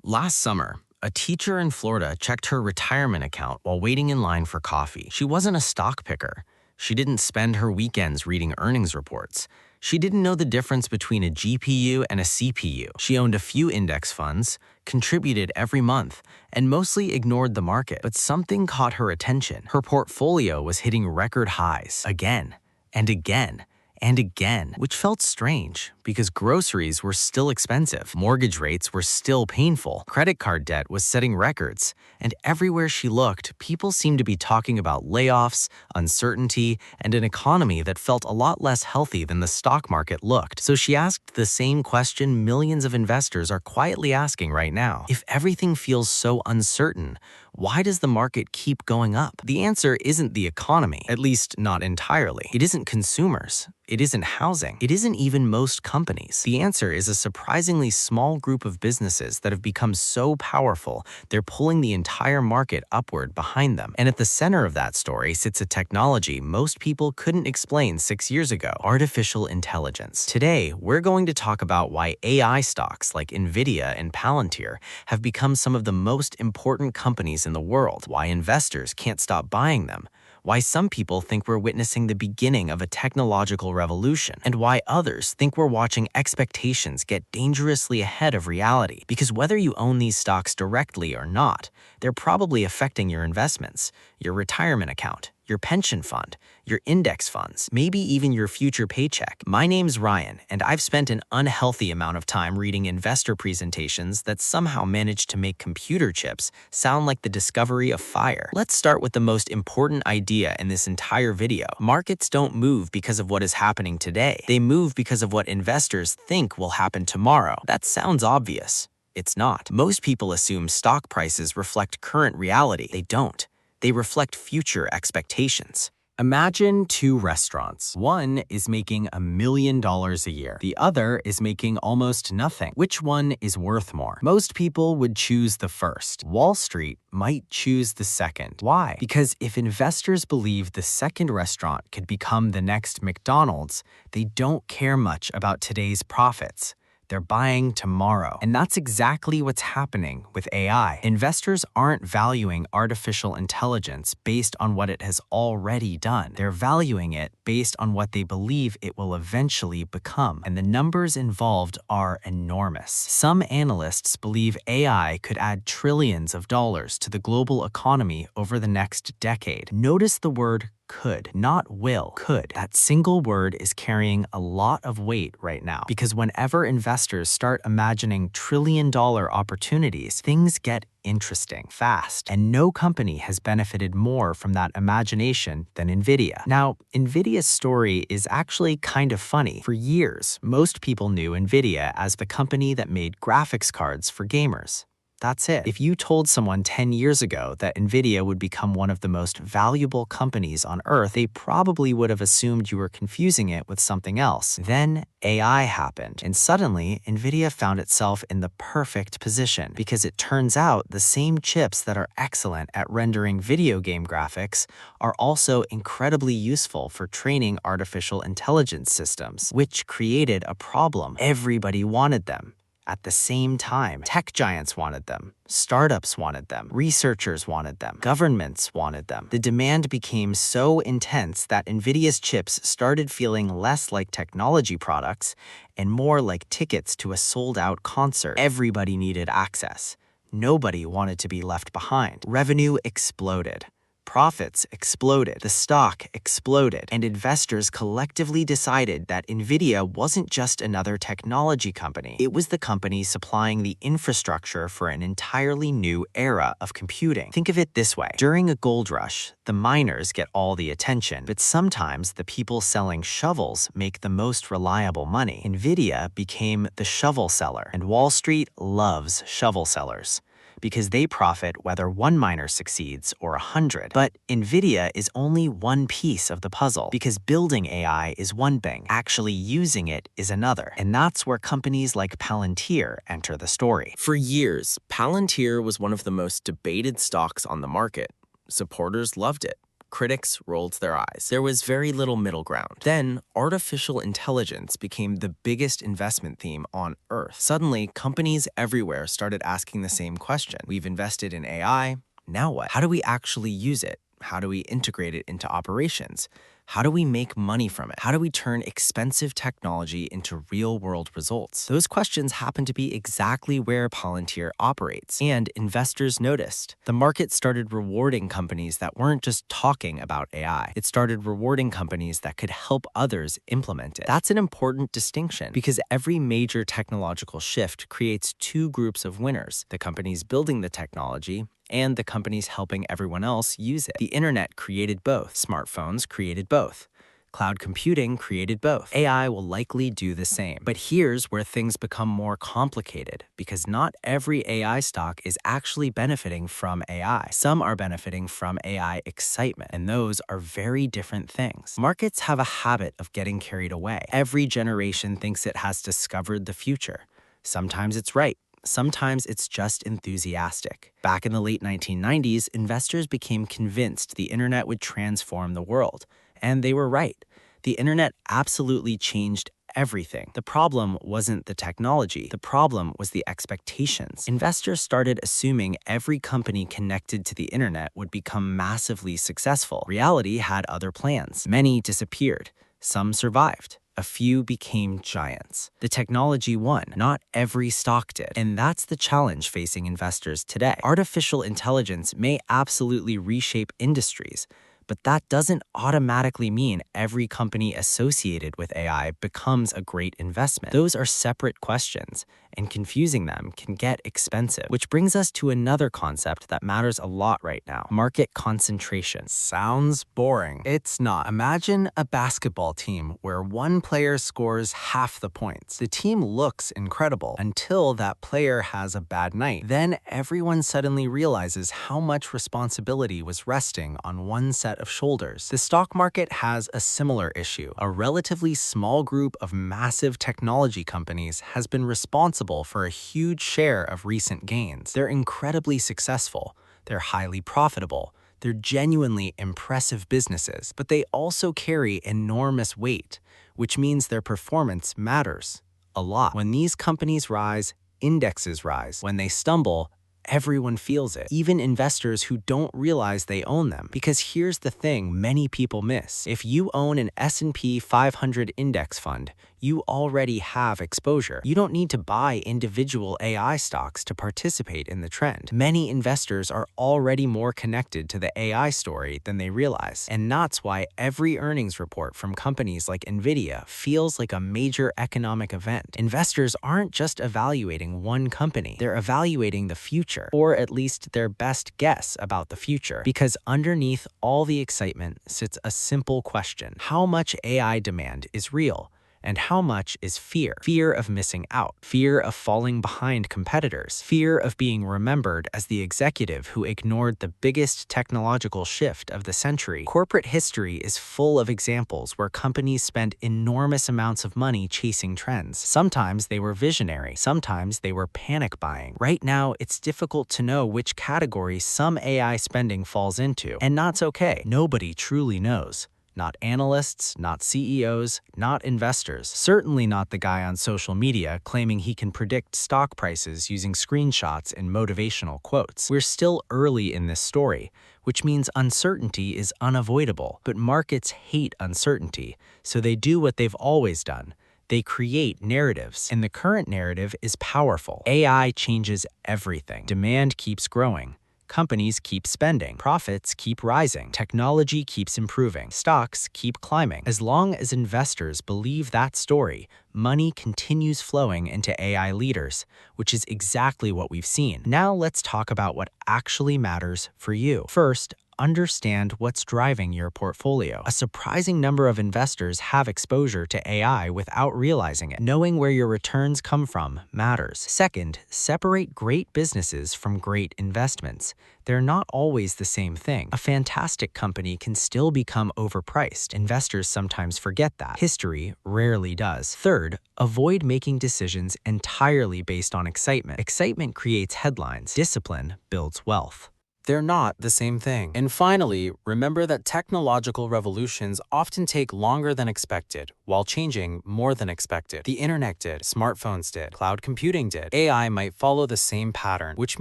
Last summer, a teacher in Florida checked her retirement account while waiting in line for coffee. She wasn't a stock picker. She didn't spend her weekends reading earnings reports. She didn't know the difference between a GPU and a CPU. She owned a few index funds, contributed every month, and mostly ignored the market. But something caught her attention. Her portfolio was hitting record highs again and again and again, which felt strange because groceries were still expensive, mortgage rates were still painful, credit card debt was setting records, and everywhere she looked, people seemed to be talking about layoffs, uncertainty, and an economy that felt a lot less healthy than the stock market looked. So she asked the same question millions of investors are quietly asking right now. If everything feels so uncertain, why does the market keep going up? The answer isn't the economy, at least not entirely. It isn't consumers. It isn't housing. It isn't even most companies. The answer is a surprisingly small group of businesses that have become so powerful, they're pulling the entire market upward behind them. And at the center of that story sits a technology most people couldn't explain 6 years ago: artificial intelligence. Today, we're going to talk about why AI stocks like Nvidia and Palantir have become some of the most important companies in the world, why investors can't stop buying them, why some people think we're witnessing the beginning of a technological revolution, and why others think we're watching expectations get dangerously ahead of reality. Because whether you own these stocks directly or not, they're probably affecting your investments, your retirement account, your pension fund, your index funds, maybe even your future paycheck. My name's Ryan, and I've spent an unhealthy amount of time reading investor presentations that somehow managed to make computer chips sound like the discovery of fire. Let's start with the most important idea in this entire video. Markets don't move because of what is happening today. They move because of what investors think will happen tomorrow. That sounds obvious. It's not. Most people assume stock prices reflect current reality. They don't. They reflect future expectations. Imagine two restaurants. One is making $1 million a year. The other is making almost nothing. Which one is worth more? Most people would choose the first. Wall Street might choose the second. Why? Because if investors believe the second restaurant could become the next McDonald's, they don't care much about today's profits. They're buying tomorrow. And that's exactly what's happening with AI. Investors aren't valuing artificial intelligence based on what it has already done. They're valuing it based on what they believe it will eventually become. And the numbers involved are enormous. Some analysts believe AI could add trillions of dollars to the global economy over the next decade. Notice the word could, not will. Could. That single word is carrying a lot of weight right now, because whenever investors start imagining trillion-dollar opportunities, things get interesting fast. And no company has benefited more from that imagination than Nvidia. Now, Nvidia's story is actually kind of funny. For years, most people knew Nvidia as the company that made graphics cards for gamers. That's it. If you told someone 10 years ago that Nvidia would become one of the most valuable companies on Earth, they probably would have assumed you were confusing it with something else. Then AI happened, and suddenly Nvidia found itself in the perfect position, because it turns out the same chips that are excellent at rendering video game graphics are also incredibly useful for training artificial intelligence systems, which created a problem. Everybody wanted them. At the same time, tech giants wanted them, startups wanted them, researchers wanted them, governments wanted them. The demand became so intense that Nvidia's chips started feeling less like technology products and more like tickets to a sold-out concert. Everybody needed access. Nobody wanted to be left behind. Revenue exploded. Profits exploded, the stock exploded, and investors collectively decided that Nvidia wasn't just another technology company. It was the company supplying the infrastructure for an entirely new era of computing. Think of it this way. During a gold rush, the miners get all the attention, but sometimes the people selling shovels make the most reliable money. Nvidia became the shovel seller, and Wall Street loves shovel sellers, because they profit whether one miner succeeds or 100. But Nvidia is only one piece of the puzzle, because building AI is one thing, actually using it is another. And that's where companies like Palantir enter the story. For years, Palantir was one of the most debated stocks on the market. Supporters loved it. Critics rolled their eyes. There was very little middle ground. Then, artificial intelligence became the biggest investment theme on Earth. Suddenly, companies everywhere started asking the same question. We've invested in AI, now what? How do we actually use it? How do we integrate it into operations? How do we make money from it? How do we turn expensive technology into real-world results? Those questions happen to be exactly where Palantir operates, and investors noticed. The market started rewarding companies that weren't just talking about AI. It started rewarding companies that could help others implement it. That's an important distinction because every major technological shift creates two groups of winners: the companies building the technology and the companies helping everyone else use it. The internet created both. Smartphones created both. Cloud computing created both. AI will likely do the same. But here's where things become more complicated, because not every AI stock is actually benefiting from AI. Some are benefiting from AI excitement, and those are very different things. Markets have a habit of getting carried away. Every generation thinks it has discovered the future. Sometimes it's right. Sometimes it's just enthusiastic. Back in the late 1990s, investors became convinced the internet would transform the world. And they were right. The internet absolutely changed everything. The problem wasn't the technology. The problem was the expectations. Investors started assuming every company connected to the internet would become massively successful. Reality had other plans. Many disappeared. Some survived. A few became giants. The technology won. Not every stock did. And that's the challenge facing investors today. Artificial intelligence may absolutely reshape industries, but that doesn't automatically mean every company associated with AI becomes a great investment. Those are separate questions, and confusing them can get expensive. Which brings us to another concept that matters a lot right now: market concentration. Sounds boring. It's not. Imagine a basketball team where one player scores half the points. The team looks incredible until that player has a bad night. Then everyone suddenly realizes how much responsibility was resting on one set of shoulders. The stock market has a similar issue. A relatively small group of massive technology companies has been responsible for a huge share of recent gains. They're incredibly successful. They're highly profitable. They're genuinely impressive businesses, but they also carry enormous weight, which means their performance matters a lot. When these companies rise, indexes rise. When they stumble, everyone feels it, even investors who don't realize they own them. Because here's the thing many people miss. If you own an S&P 500 index fund, you already have exposure. You don't need to buy individual AI stocks to participate in the trend. Many investors are already more connected to the AI story than they realize. And that's why every earnings report from companies like Nvidia feels like a major economic event. Investors aren't just evaluating one company. They're evaluating the future, or at least their best guess about the future. Because underneath all the excitement sits a simple question: how much AI demand is real? And how much is fear? Fear of missing out, fear of falling behind competitors, fear of being remembered as the executive who ignored the biggest technological shift of the century. Corporate history is full of examples where companies spent enormous amounts of money chasing trends. Sometimes they were visionary, sometimes they were panic buying. Right now, it's difficult to know which category some AI spending falls into, and that's okay. Nobody truly knows. Not analysts, not CEOs, not investors. Certainly not the guy on social media claiming he can predict stock prices using screenshots and motivational quotes. We're still early in this story, which means uncertainty is unavoidable. But markets hate uncertainty, so they do what they've always done. They create narratives, and the current narrative is powerful. AI changes everything. Demand keeps growing. Companies keep spending, profits keep rising, technology keeps improving, stocks keep climbing. As long as investors believe that story, money continues flowing into AI leaders, which is exactly what we've seen. Now let's talk about what actually matters for you. First, understand what's driving your portfolio. A surprising number of investors have exposure to AI without realizing it. Knowing where your returns come from matters. Second, separate great businesses from great investments. They're not always the same thing. A fantastic company can still become overpriced. Investors sometimes forget that. History rarely does. Third, avoid making decisions entirely based on excitement. Excitement creates headlines. Discipline builds wealth. They're not the same thing. And finally, remember that technological revolutions often take longer than expected, while changing more than expected. The internet did, smartphones did, cloud computing did. AI might follow the same pattern, which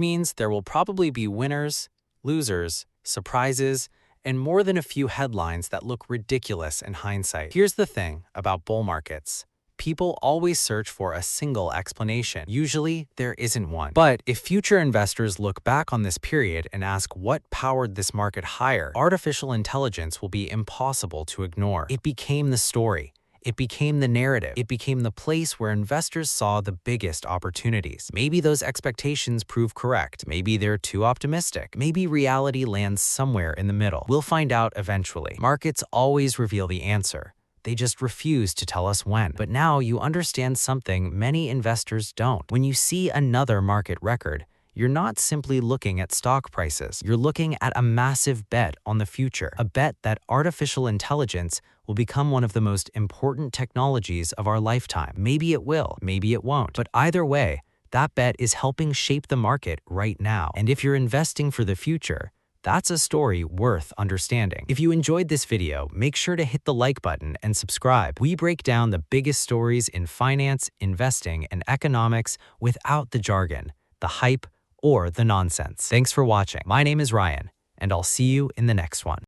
means there will probably be winners, losers, surprises, and more than a few headlines that look ridiculous in hindsight. Here's the thing about bull markets. People always search for a single explanation. Usually, there isn't one. But if future investors look back on this period and ask what powered this market higher, artificial intelligence will be impossible to ignore. It became the story. It became the narrative. It became the place where investors saw the biggest opportunities. Maybe those expectations prove correct. Maybe they're too optimistic. Maybe reality lands somewhere in the middle. We'll find out eventually. Markets always reveal the answer. They just refuse to tell us when. But now you understand something many investors don't. When you see another market record, you're not simply looking at stock prices. You're looking at a massive bet on the future, a bet that artificial intelligence will become one of the most important technologies of our lifetime. Maybe it will, maybe it won't. But either way, that bet is helping shape the market right now. And if you're investing for the future, that's a story worth understanding. If you enjoyed this video, make sure to hit the like button and subscribe. We break down the biggest stories in finance, investing, and economics without the jargon, the hype, or the nonsense. Thanks for watching. My name is Ryan, and I'll see you in the next one.